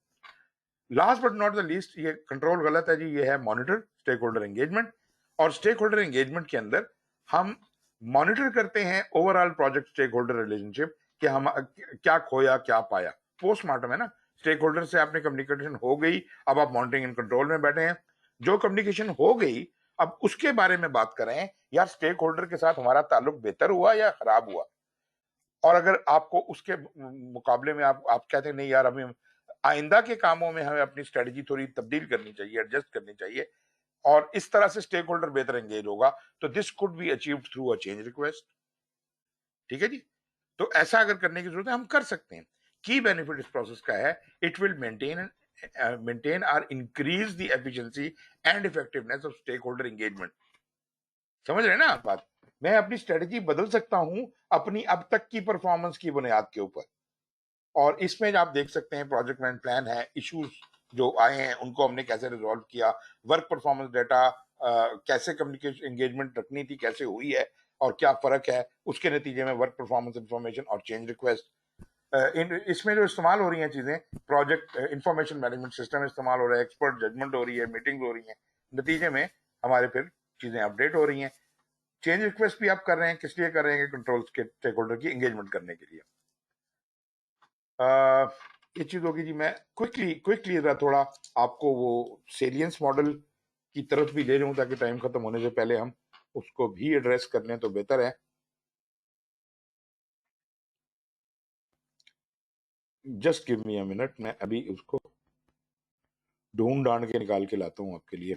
Last but not the least, ये कंट्रोल गलत है जी, ये है मॉनिटर स्टेक होल्डर एंगेजमेंट। और स्टेक होल्डर एंगेजमेंट के अंदर हम मॉनिटर करते हैं overall project stakeholder relationship कि हम क्या खोया क्या पाया। पोस्टमार्टम है ना, स्टेक होल्डर से आपने कम्युनिकेशन हो गई, अब आप मॉनिटरिंग एंड कंट्रोल में बैठे हैं। जो कम्युनिकेशन हो गई अब उसके बारे में बात करें, यार स्टेक होल्डर के साथ हमारा ताल्लुक बेहतर हुआ या खराब हुआ। और अगर आपको उसके मुकाबले में आप कहते हैं नहीं यार अभी आइंदा के कामों में हमें अपनी स्ट्रेटजी थोड़ी तब्दील करनी चाहिए, एडजस्ट करनी चाहिए, और इस तरह से स्टेक होल्डर बेहतर एंगेज होगा, तो this could be achieved through a change request. ठीक है जी, तो ऐसा अगर करने की जरूरत है हम कर सकते हैं। की बेनिफिट इस प्रोसेस का है, इट विल मेंटेन और increase the efficiency and effectiveness of stakeholder engagement. समझ रहे हैं ना आप बात? मैं अपनी स्ट्रेटजी बदल सकता हूं अपनी अब तक की परफॉर्मेंस की बुनियाद के ऊपर। और इसमें आप देख सकते हैं प्रोजेक्ट मैनेजमेंट प्लान है, इश्यूज जो आए हैं उनको हमने कैसे रिजॉल्व किया, वर्क परफॉर्मेंस डेटा कैसे कम्युनिकेशन एंगेजमेंट रखनी थी, कैसे हुई है और क्या फर्क है, उसके नतीजे में वर्क परफॉर्मेंस इंफॉर्मेशन और चेंज रिक्वेस्ट। इसमें जो इस्तेमाल हो रही हैं चीजें, प्रोजेक्ट इंफॉर्मेशन मैनेजमेंट सिस्टम इस्तेमाल हो रहा है, एक्सपर्ट जजमेंट हो रही है, मीटिंग हो रही है, नतीजे में हमारे फिर चीजें अपडेट हो रही हैं। चेंज रिक्वेस्ट भी आप कर रहे हैं, किस लिए कर रहे हैं? कंट्रोल के स्टेक होल्डर की एंगेजमेंट करने के लिए। ये चीज होगी जी। मैं क्विकली जरा थोड़ा आपको वो सेलियंस मॉडल की तरफ भी ले जाऊं ताकि टाइम खत्म होने से पहले हम उसको भी एड्रेस कर लें तो बेहतर है। Just give me a minute, मैं अभी उसको ढूंढ डांड के निकाल के लाता हूं आपके लिए।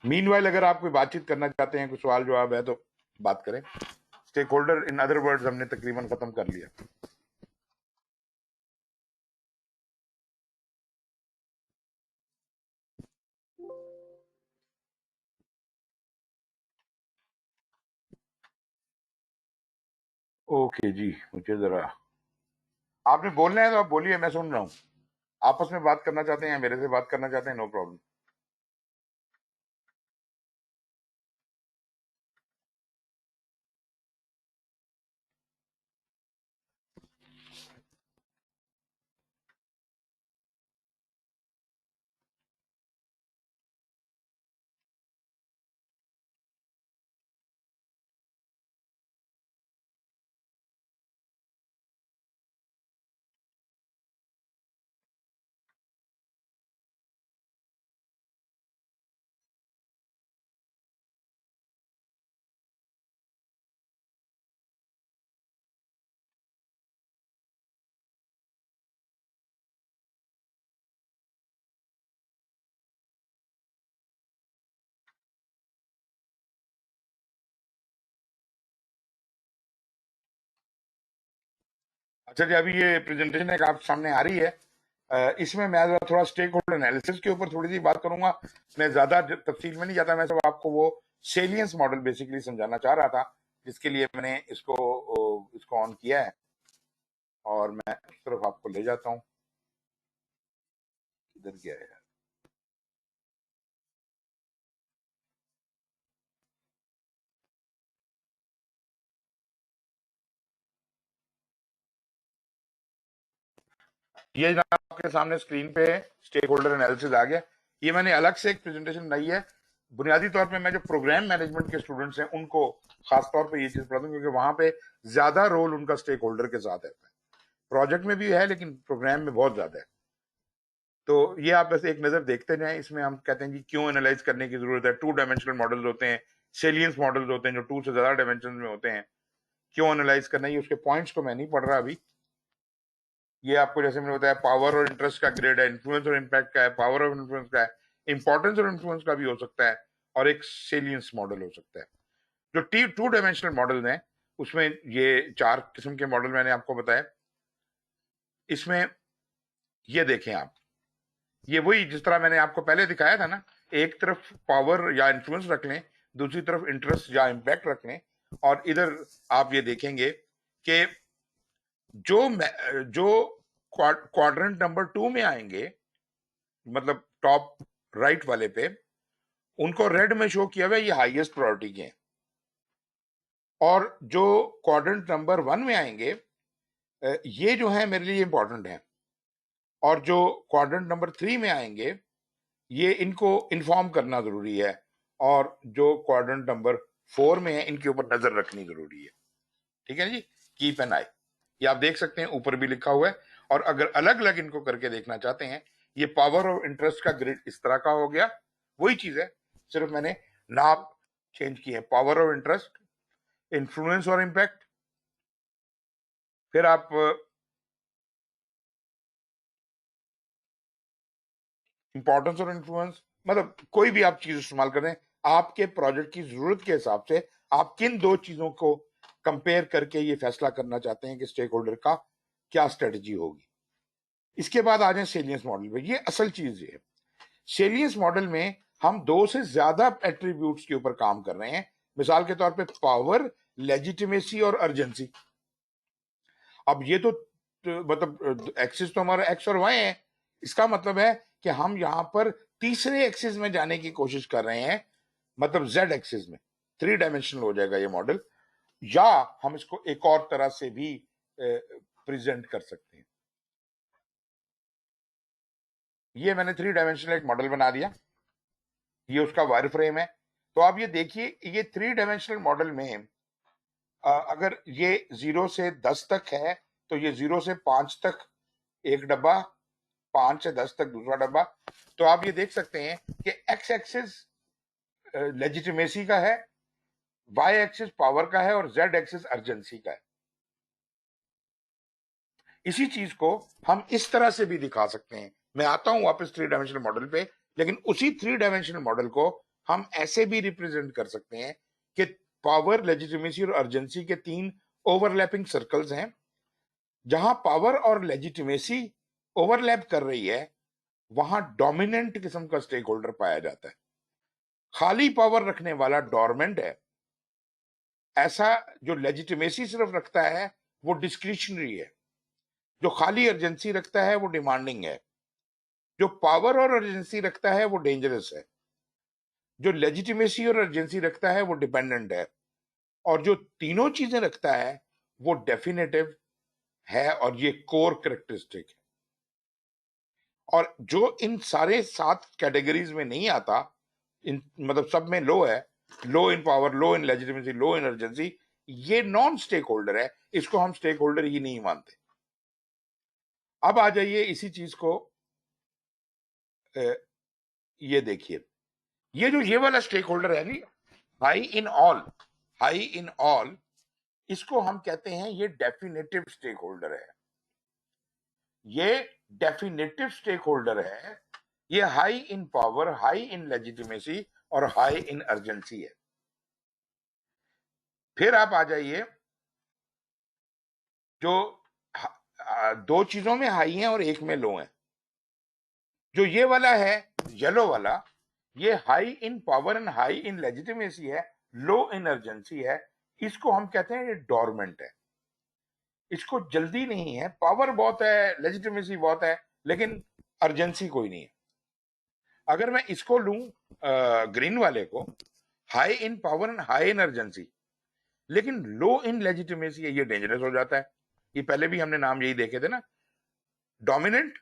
मीनवाइल अगर आप कोई बातचीत करना चाहते हैं, कोई सवाल जवाब है तो बात करें। Stakeholder in other words हमने तकरीबन खत्म कर लिया। ओके जी, मुझे जरा आपने बोलना है तो आप बोलिए, मैं सुन रहा हूँ। आपस में बात करना चाहते हैं, मेरे से बात करना चाहते हैं, नो प्रॉब्लम। अच्छा जी, अभी ये प्रेजेंटेशन एक आप सामने आ रही है, इसमें मैं जरा थोड़ा स्टेक होल्डर एनालिसिस के ऊपर थोड़ी सी बात करूंगा। मैं ज्यादा तफसील में नहीं जाता, मैं सब आपको वो सेलियंस मॉडल बेसिकली समझाना चाह रहा था, जिसके लिए मैंने इसको ऑन किया है। और मैं उस तरफ आपको ले जाता हूँ। किधर गया है? ये जनाब आपके सामने स्क्रीन पे स्टेक होल्डर एनालिसिस आ गया। ये मैंने अलग से एक प्रेजेंटेशन बनाई है। बुनियादी तौर पे मैं जो प्रोग्राम मैनेजमेंट के स्टूडेंट्स हैं उनको खास तौर पे ये चीज पढ़ाता हूँ, क्योंकि वहां पे ज्यादा रोल उनका स्टेक होल्डर के साथ है। प्रोजेक्ट में भी है लेकिन प्रोग्राम में बहुत ज्यादा है। तो ये आप बस एक नजर देखते जाएं। इसमें हम कहते हैं कि क्यों एनालाइज करने की जरूरत है। टू डायमेंशनल मॉडल्स होते हैं, सेलियंस मॉडल्स होते हैं जो टू से ज्यादा डायमेंशन में होते हैं। क्यों एनालाइज करना है, उसके पॉइंट्स को मैं नहीं पढ़ रहा अभी। ये आपको जैसे मैंने बताया पावर और इंटरेस्ट का ग्रेड है, इन्फ्लुएंस और इम्पैक्ट का है, पावर और इन्फ्लुएंस का है, इंपॉर्टेंस और इन्फ्लुएंस का भी हो सकता है, और एक सेलियंस मॉडल हो सकता है। जो टू डायमेंशनल मॉडल हैं उसमें ये चार किस्म के मॉडल मैंने आपको बताया। इसमें ये देखें आप, ये वही जिस तरह मैंने आपको पहले दिखाया था ना, एक तरफ पावर या इन्फ्लुएंस रख लें, दूसरी तरफ इंटरेस्ट या इम्पैक्ट रख लें, और इधर आप ये देखेंगे कि जो क्वाड्रेंट नंबर 2 में आएंगे, मतलब टॉप राइट वाले पे, उनको रेड में शो किया हुआ है, ये हाईएस्ट प्रायोरिटी के हैं। और जो क्वाड्रेंट नंबर 1 में आएंगे, ये जो है मेरे लिए इंपॉर्टेंट है। और जो क्वाड्रेंट नंबर 3 में आएंगे, ये इनको इन्फॉर्म करना जरूरी है। और जो क्वाड्रेंट नंबर 4 में है, इनके ऊपर नजर रखनी जरूरी है। ठीक है जी, कीप एन आई। ये आप देख सकते हैं, ऊपर भी लिखा हुआ है। और अगर अलग अलग इनको करके देखना चाहते हैं, ये पावर ऑफ इंटरेस्ट का ग्रिड इस तरह का हो गया, वही चीज है, सिर्फ मैंने नाम चेंज किए। पावर ऑफ इंटरेस्ट, इन्फ्लुएंस और इम्पैक्ट। फिर आप इंपॉर्टेंस और इन्फ्लुएंस, मतलब कोई भी आप चीज इस्तेमाल करें, आपके प्रोजेक्ट की जरूरत के हिसाब से आप किन दो चीजों को कंपेयर करके ये फैसला करना चाहते हैं कि स्टेक होल्डर का क्या स्ट्रेटजी होगी। इसके बाद आ जाए सेलियंस मॉडल पे। ये असल चीज है। सेलियंस मॉडल में हम दो से ज्यादा एट्रीब्यूट्स के ऊपर काम कर रहे हैं। मिसाल के तौर पे पावर, लेजिटिमेसी और अर्जेंसी। अब ये तो मतलब एक्सिस तो हमारा एक्स और वाई है। इसका मतलब है कि हम यहां पर तीसरे एक्सिस में जाने की कोशिश कर रहे हैं, मतलब जेड एक्सिस में। 3 डायमेंशनल हो जाएगा ये मॉडल। या हम इसको एक और तरह से भी प्रेजेंट कर सकते हैं। ये मैंने 3 डायमेंशनल एक मॉडल बना दिया, ये उसका वायर फ्रेम है। तो आप ये देखिए, ये 3 डायमेंशनल मॉडल में अगर ये 0 से 10 तक है, तो ये 0 से 5 तक एक डब्बा, 5 से 10 तक दूसरा डब्बा। तो आप ये देख सकते हैं कि एक्स एक्सिस लेजिटिमेसी का है, वाई एक्सिस पावर का है, और जेड एक्सिस अर्जेंसी का है। इसी चीज को हम इस तरह से भी दिखा सकते हैं। मैं आता हूं वापस 3 डायमेंशनल मॉडल पे, लेकिन उसी 3 डायमेंशनल मॉडल को हम ऐसे भी रिप्रेजेंट कर सकते हैं कि पावर, लेजिटिमेसी और अर्जेंसी के 3 ओवरलैपिंग सर्कल्स हैं। जहां पावर और लेजिटिमेसी ओवरलैप कर रही है, वहां डोमिनेंट किस्म का स्टेक होल्डर पाया जाता है। खाली पावर रखने वाला डोरमेंट है। ऐसा जो लेजिटिमेसी सिर्फ रखता है, वो डिस्क्रिशनरी है। जो खाली अर्जेंसी रखता है, वो डिमांडिंग है। जो पावर और अर्जेंसी रखता है, वो डेंजरस है। जो लेजिटिमेसी और अर्जेंसी रखता है, वो डिपेंडेंट है। और जो तीनों चीजें रखता है, वो डेफिनेटिव है, और ये कोर करेक्टरिस्टिक है। और जो इन सारे 7 कैटेगरीज में नहीं आता, इन मतलब सब में लो है, लो इन power, low in legitimacy, low in urgency, ये नॉन स्टेक होल्डर है। इसको हम स्टेक होल्डर ही नहीं मानते। अब आ जाइए इसी चीज को, ये देखिए, ये जो ये वाला स्टेक होल्डर है नहीं, high in all, high in all, इसको हम कहते हैं ये डेफिनेटिव स्टेक होल्डर है। ये डेफिनेटिव स्टेक होल्डर है। ये high in power, high in legitimacy और हाई इन अर्जेंसी है। फिर आप आ जाइए, जो दो चीजों में हाई है और एक में लो है। जो ये वाला है, येलो वाला, ये high in power and high in legitimacy है, लो इन अर्जेंसी है। इसको हम कहते हैं ये डोरमेंट है। इसको जल्दी नहीं है, पावर बहुत है, लेजिटिमेसी बहुत है, लेकिन अर्जेंसी कोई नहीं है। अगर मैं इसको लूं, ग्रीन वाले को, high in power and high in urgency, लेकिन लो इन लेजिटिमेसी है, ये डेंजरस हो जाता है। ये पहले भी हमने नाम यही देखे थे ना, डोमिनेंट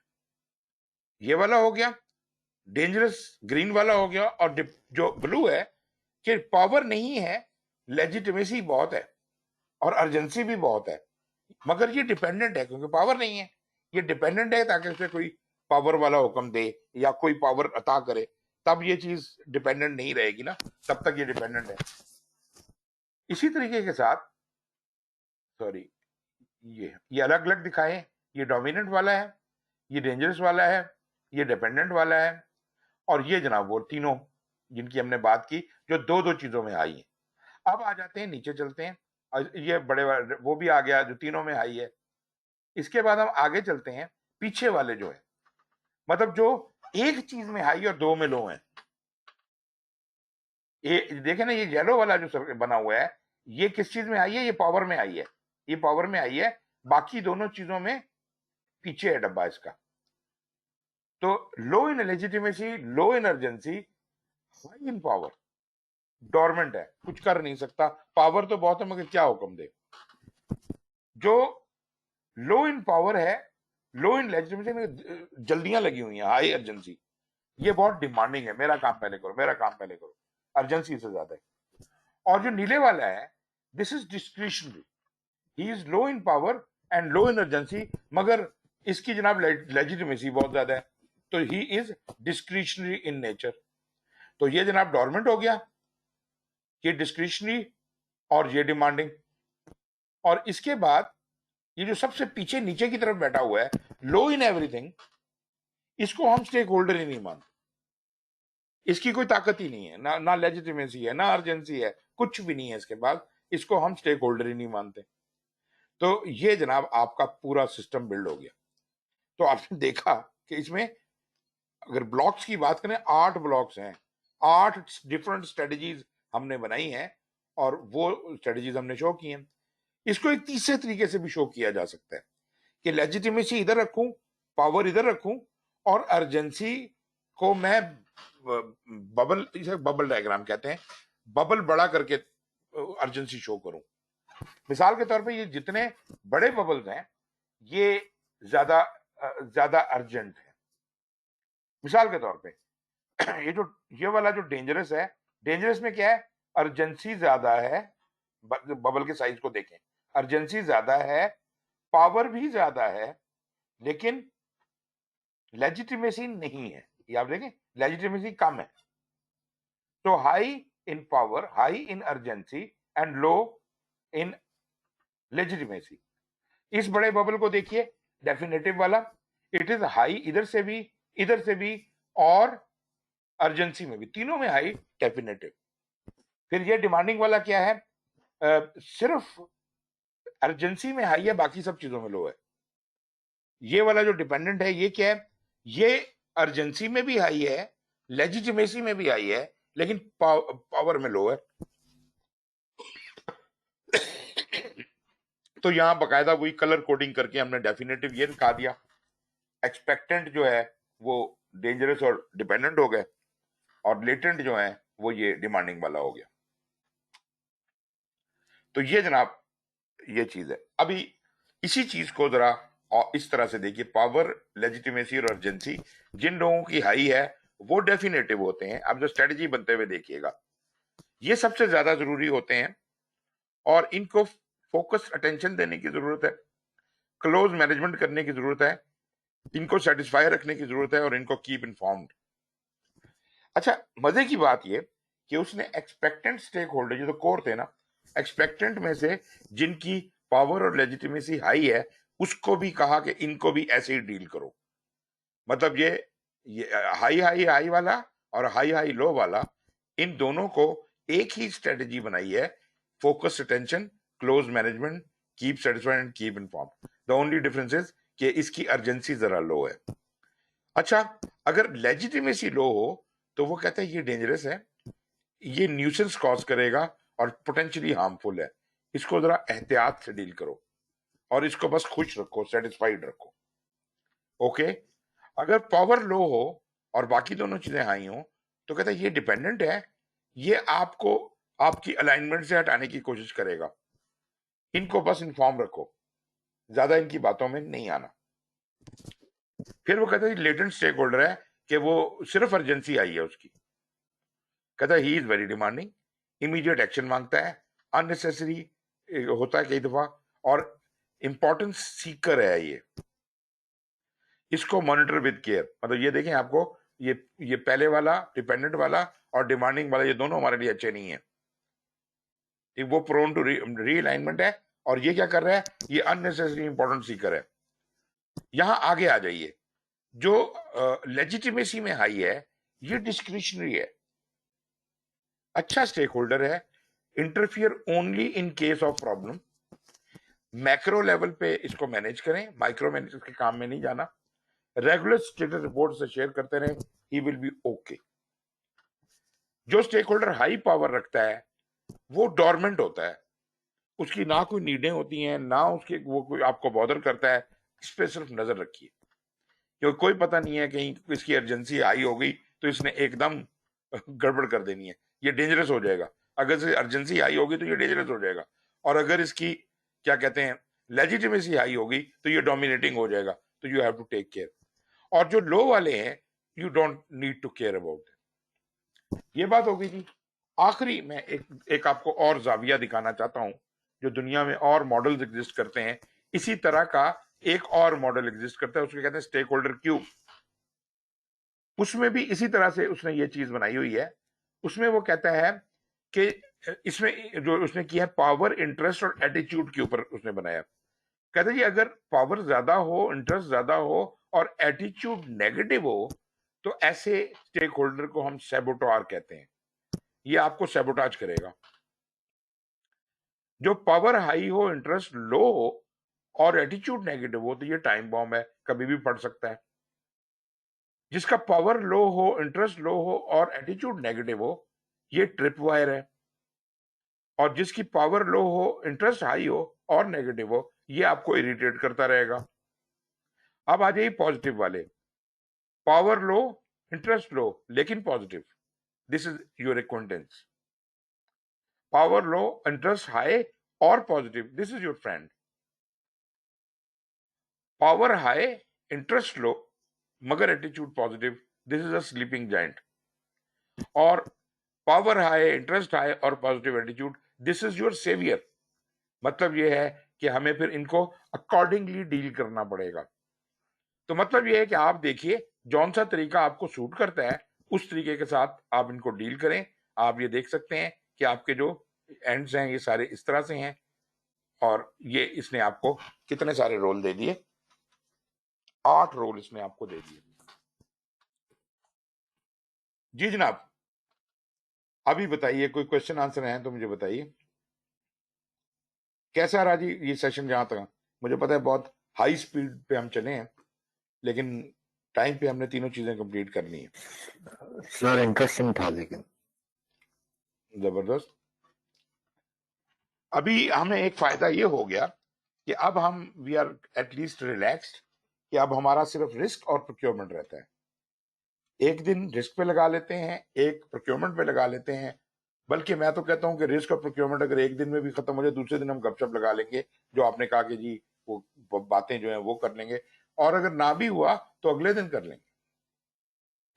ये वाला हो गया, डेंजरस ग्रीन वाला हो गया, और जो ब्लू है कि पावर नहीं है, लेजिटिमेसी बहुत है और अर्जेंसी भी बहुत है, मगर ये डिपेंडेंट है क्योंकि पावर नहीं है। ये डिपेंडेंट है ताकि उसे कोई पावर वाला हुक्म दे या कोई पावर अता करे, तब ये चीज डिपेंडेंट नहीं रहेगी ना, तब तक ये डिपेंडेंट है। इसी तरीके के साथ, सॉरी, ये अलग अलग दिखाए। ये डोमिनेंट वाला है, ये डेंजरस वाला है, ये डिपेंडेंट वाला है, और ये जनाब वो तीनों जिनकी हमने बात की, जो दो दो चीजों में आई है। अब आ जाते हैं, नीचे चलते हैं, और ये बड़े वो भी आ गया जो तीनों में आई है। इसके बाद हम आगे चलते हैं, पीछे वाले जो है, मतलब जो एक चीज में हाई और दो में लो है। ये देखे ना, ये येलो वाला जो सर्कल बना हुआ है, ये किस चीज में आई है? ये पावर में आई है, ये पावर में आई है। बाकी दोनों चीजों में पीछे है डब्बा इसका। तो low in legitimacy, low in urgency, high in power, dormant है, कुछ कर नहीं सकता। पावर तो बहुत है मगर क्या हुक्म दे। जो लो इन पावर है, लो इन लेजिटिमेसी में जल्दियां लगी हुई हैं, हाई अर्जेंसी, ये बहुत डिमांडिंग है, मेरा काम पहले करो, मेरा काम पहले करो, अर्जेंसी से ज्यादा है। और जो नीले वाला है, this is discretionary, he is low in power and low in urgency, मगर इसकी जनाब लेजिटिमेसी बहुत ज्यादा है, तो he is discretionary in nature. तो ये जनाब डोरमेंट हो गया, ये डिस्क्रिशनरी और ये डिमांडिंग। और इसके बाद ये जो सबसे पीछे नीचे की तरफ बैठा हुआ है, लो इन एवरीथिंग, इसको हम स्टेक होल्डर ही नहीं मानते, इसकी कोई ताकत ही नहीं है, ना लेजिटिमेसी है, ना अर्जेंसी है, कुछ भी नहीं है इसके पास, इसको हम स्टेक होल्डर ही नहीं मानते। तो ये जनाब आपका पूरा सिस्टम बिल्ड हो गया। तो आपने देखा कि इसमें अगर ब्लॉक्स की बात करें, 8 ब्लॉक्स हैं, 8 डिफरेंट स्ट्रेटजीज हमने बनाई हैं, और वो स्ट्रेटजीज हमने शो की हैं। इसको एक तीसरे तरीके से भी शो किया जा सकता है कि लेजिटिमेसी इधर रखूं, पावर इधर रखूं, और अर्जेंसी को मैं बबल, इसे बबल डायग्राम कहते हैं, बबल बड़ा करके अर्जेंसी शो करूं। मिसाल के तौर पे ये जितने बड़े बबल्स हैं, ये ज्यादा ज्यादा अर्जेंट है। मिसाल के तौर पे ये वाला जो डेंजरस है, डेंजरस में क्या है? अर्जेंसी ज्यादा है, बबल के साइज को देखें, अर्जेंसी ज्यादा है, पावर भी ज्यादा है, लेकिन लेजिटिमेसी नहीं है। ये आप देखें, लेजिटिमेसी कम है। तो high in power, high in urgency and low in legitimacy. इस बड़े बबल को देखिए, डेफिनेटिव वाला, इट इज हाई इधर से भी, इधर से भी, और अर्जेंसी में भी, तीनों में हाई डेफिनेटिव। फिर ये डिमांडिंग वाला क्या है? सिर्फ अर्जेंसी में हाई है, बाकी सब चीजों में लो है। ये वाला जो डिपेंडेंट है, ये क्या है? ये अर्जेंसी में भी हाई है, लेजिटिमेसी में भी हाई है, लेकिन पावर में लो है। तो यहां बकायदा वही कलर कोडिंग करके हमने डेफिनेटिव ये दिखा दिया, एक्सपेक्टेंट जो है वो डेंजरस और डिपेंडेंट हो गए, और लेटेंट जो है वो ये डिमांडिंग वाला हो गया। तो ये जनाब ये चीज है। अभी इसी चीज को जरा और इस तरह से देखिए, पावर, लेजिटिमेसी और अर्जेंसी जिन लोगों की हाई है वो डेफिनेटिव होते हैं। अब जो स्ट्रेटजी बनते हुए देखिएगा, ये सबसे ज्यादा जरूरी होते हैं, और इनको फोकस अटेंशन देने की जरूरत है, क्लोज मैनेजमेंट करने की जरूरत है, इनको सेटिस्फाई रखने की जरूरत है, और इनको कीप इन्फॉर्म्ड। अच्छा, मजे की बात ये कि उसने एक्सपेक्टेंट स्टेक होल्डर, जो तो कोर थे ना, एक्सपेक्टेंट में से जिनकी पावर और लेजिटिमेसी हाई है, उसको भी कहा कि इनको भी ऐसे ही डील करो। मतलब ये हाई हाई हाई वाला और हाई हाई लो वाला, इन दोनों को एक ही स्ट्रेटजी बनाई है, focus attention, close management, keep satisfied and keep informed. The only difference is कि इसकी अर्जेंसी जरा लो है। अच्छा, अगर लेजिटिमेसी लो हो तो वो कहता है ये डेंजरस है, ये न्यूसेंस कॉज करेगा और पोटेंशियली हार्मफुल है, इसको जरा एहतियात से डील करो, और इसको बस खुश रखो, सेटिस्फाइड रखो। ओके। अगर पावर लो हो और बाकी दोनों चीजें हाई हो, तो कहता है ये डिपेंडेंट है, ये आपको आपकी अलाइनमेंट से हटाने की कोशिश करेगा, इनको बस इन्फॉर्म रखो, ज्यादा इनकी बातों में नहीं आना। फिर वो कहता है लेटेंट स्टेक होल्डर है कि वो सिर्फ अर्जेंसी आई है उसकी, कहता है he is very demanding, immediate action मांगता है, अननेसेसरी होता है कई दफा, और इंपॉर्टेंस सीकर है ये, इसको मॉनिटर विद केयर। मतलब ये देखें आपको, ये पहले वाला डिपेंडेंट वाला और डिमांडिंग वाला, ये दोनों हमारे लिए अच्छे नहीं है। वो प्रोन टू रीअलाइनमेंट है, और ये क्या कर रहा है? ये अननेसेसरी इंपॉर्टेंट सीकर है। यहां आगे आ जाइए, जो लेजिटिमेसी में हाई है, ये डिस्क्रिशनरी है, अच्छा स्टेक होल्डर है, interfere only in case of problem, macro level पे इसको मैनेज करें, माइक्रो मैनेज के काम में नहीं जाना, रेगुलर स्टेटस रिपोर्ट से शेयर करते रहे, ही विल बी ओके। जो स्टेक होल्डर हाई पावर रखता है वो डोरमेंट होता है, उसकी ना कोई नीडें होती हैं, ना उसके वो कोई आपको बॉदर करता है। इस पे सिर्फ नजर रखिए, क्योंकि कोई पता नहीं है कहीं इसकी अर्जेंसी हाई हो गई तो इसने एकदम गड़बड़ कर देनी है, ये डेंजरस हो जाएगा। अगर इसकी अर्जेंसी हाई होगी तो ये डेंजरस हो जाएगा, और अगर इसकी क्या कहते हैं लेजिटिमेसी हाई होगी तो ये डोमिनेटिंग हो जाएगा। तो you have to take care. और जो लो वाले हैं you don't need to care about. ये बात हो गई थी। आखिरी मैं एक आपको और जाविया दिखाना चाहता हूं, जो दुनिया में और मॉडल्स एग्जिस्ट करते हैं इसी तरह का। एक और मॉडल एग्जिस्ट करता है, उसको कहते हैं स्टेक होल्डर क्यूब। उसमें भी इसी तरह से उसने ये चीज बनाई हुई है। उसमें वो कहता है कि इसमें जो उसने किया है पावर, इंटरेस्ट और एटीट्यूड के ऊपर उसने बनाया। कहते हैं जी अगर पावर ज्यादा हो, इंटरेस्ट ज्यादा हो और एटीट्यूड नेगेटिव हो तो ऐसे स्टेक होल्डर को हम सैबोटार कहते हैं, ये आपको सैबोटाज करेगा। जो पावर हाई हो, इंटरेस्ट लो हो और एटीट्यूड नेगेटिव हो तो ये टाइम बॉम्ब है, कभी भी फट सकता है। जिसका पावर लो हो, इंटरेस्ट लो हो और एटीट्यूड नेगेटिव हो ये ट्रिप वायर है। और जिसकी पावर लो हो, इंटरेस्ट हाई हो और नेगेटिव हो ये आपको इरिटेट करता रहेगा। अब आ जाइए पॉजिटिव वाले। पावर लो, इंटरेस्ट लो लेकिन positive, this is your acquaintance. Power low, interest high और positive, this is your friend. Power high, interest low मगर attitude positive, this is a sleeping giant. और power high, interest high और positive attitude, this is your saviour. मतलब ये है कि हमें फिर इनको अकॉर्डिंगली डील करना पड़ेगा। तो मतलब ये है कि आप देखिए जौन सा तरीका आपको सूट करता है उस तरीके के साथ आप इनको डील करें। आप ये देख सकते हैं कि आपके जो एंड्स हैं ये सारे इस तरह से हैं, और ये इसने आपको कितने सारे रोल दे दिए, 8 रोल इसने आपको दे दिए। जी जनाब, अभी बताइए कोई क्वेश्चन आंसर है तो मुझे बताइए कैसा रहा जी ये सेशन। जहां तक मुझे पता है बहुत हाई स्पीड पे हम चले हैं, लेकिन टाइम पे हमने तीनों चीजें कंप्लीट करनी है। सर इंटरेस्टिंग था, लेकिन जबरदस्त। अभी हमें एक फायदा ये हो गया कि अब हम वी आर एटलीस्ट रिलैक्स्ड कि अब हमारा सिर्फ रिस्क और प्रोक्योरमेंट रहता है। एक दिन रिस्क पे लगा लेते हैं, एक प्रोक्योरमेंट पे लगा लेते हैं। बल्कि मैं तो कहता हूं कि रिस्क और प्रोक्योरमेंट अगर एक दिन में भी खत्म हो जाए, दूसरे दिन हम गपशप लगा लेंगे, जो आपने कहा कि जी वो बातें जो है वो कर लेंगे। और अगर ना भी हुआ तो अगले दिन कर लेंगे।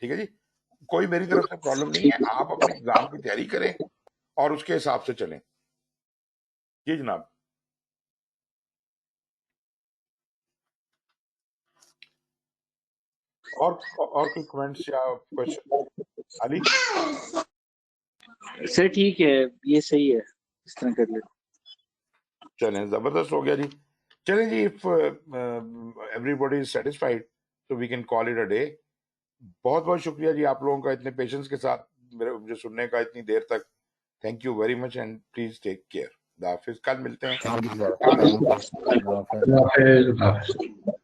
ठीक है जी, कोई मेरी तरफ से प्रॉब्लम नहीं है। आप अपने एग्जाम की तैयारी करें और उसके हिसाब से चलें। जी जनाब। और कोई कमेंट्स या क्वेश्चन? अली सर ठीक है, ये सही है, इस तरह कर ले। चलें, जबरदस्त हो गया जी। चलें जी, इफ एवरीबॉडी इज सेटिस्फाइड तो we can call it a day. बहुत बहुत शुक्रिया जी आप लोगों का इतने पेशेंस के साथ मुझे सुनने का इतनी देर तक। Thank you very much and please take care. हाफिज, कल मिलते हैं। Thank you sir. अल्लाह हाफिज।